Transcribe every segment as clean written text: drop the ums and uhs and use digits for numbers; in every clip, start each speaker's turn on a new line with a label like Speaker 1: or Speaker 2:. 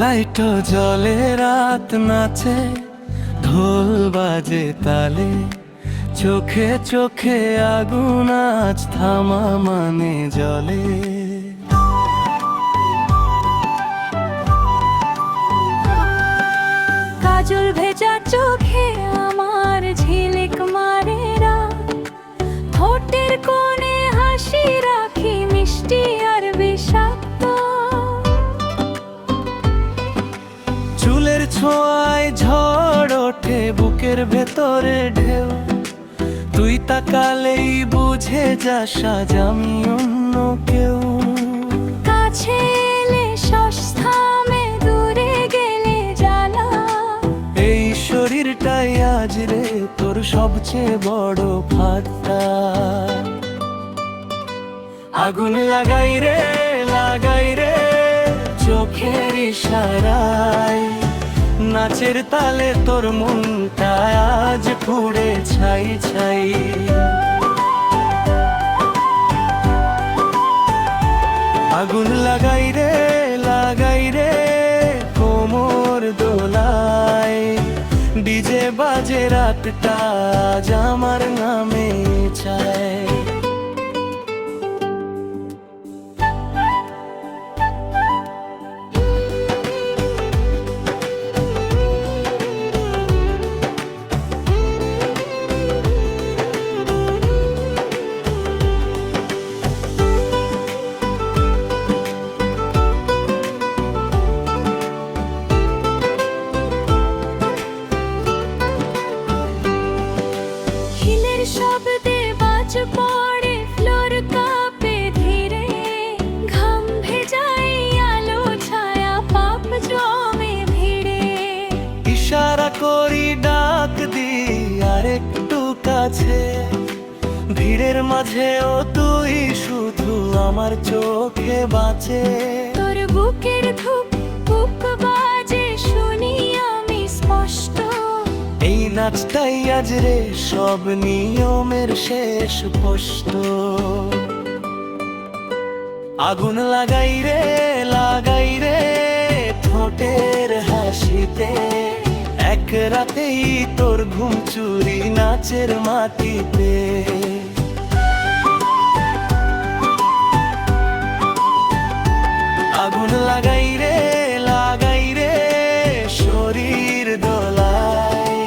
Speaker 1: লাইটও জ্বলে, রাত নাচে, ঢোল বাজে তালে, চোখে চোখে আগুন আজ থামা মানে জলে।
Speaker 2: কাজল ভেজা চোখে আমার ঝিলিক মারে রাত, ঠোঁটের কোণে হাসি রাখি মিষ্টি আর বিষাক্ত।
Speaker 1: চুলের ছোঁয়ায় ঝড় ওঠে, বুকের ভেতরে ঢেউ, তুই তাকালেই বুঝে যাস আজ আমি অন্য কেউ।
Speaker 2: কাছে এলে শ্বাস থামে, দূরে গেলে জ্বালা।
Speaker 1: এই শরীরটাই আজ রে তোর সবচেয়ে বড় ফাঁদটা। আগুন লাগাই রে, লাগাই রে চোখের ইশারায়, নাচের তালে তোর মনটা আজ পুড়ে ছাই ছাই। আগুন লাগাই রে, লাগাই রে কোমর দোলায়, ডিজে বাজে রাতটা আজ আমার নামে চায়।
Speaker 2: শব্দে বাজ পড়ে, ফ্লোর কাঁপে ধীরে, ঘাম ভেজাই আলো ছায়া পাপ জমে ভিড়ে।
Speaker 1: ইশারা করি, ডাক দি আর একটু কাছে, ভিড়ের মাঝেও তুই শুধু আমার চোখে বাঁচে।
Speaker 2: তোর বুকের ধূপ বুক বাজে শুনি আমি স্পষ্ট,
Speaker 1: এই নাচটাই আজ রে সব নিয়মের শেষ পোষ্ট। আগুন লাগাই রে, লাগাই রে ঠোঁটের হাসিতে, এক রাতেই তোর ঘুম চুরি নাচের মাটিতে। আগুন লাগাই রে, লাগাই রে শরীর দোলায়,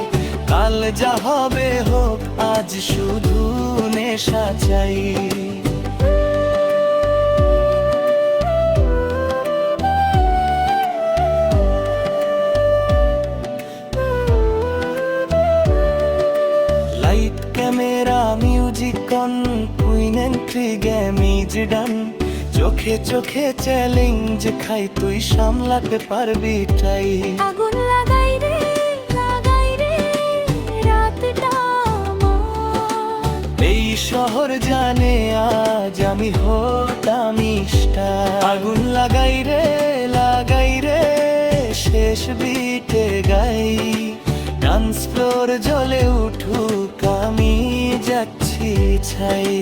Speaker 1: কাল যা হবে হোক আজ শুধু নেশা চাই। Light camera music on, queen entry game is done, চোখে চোখে চ্যালেঞ্জ খাই, তুই সামলাতে পারবি তাই।
Speaker 2: আগুন লাগাই রে, লাগাই রে রাতটা আমার।
Speaker 1: এই শহর জানে আজ আমি হতাম স্টার। আগুন লাগাই রে, লাগাই রে শেষ বিটে গাই, ডান্স ফ্লোর জ্বলে উঠুক আমি যাচ্ছি ছাই।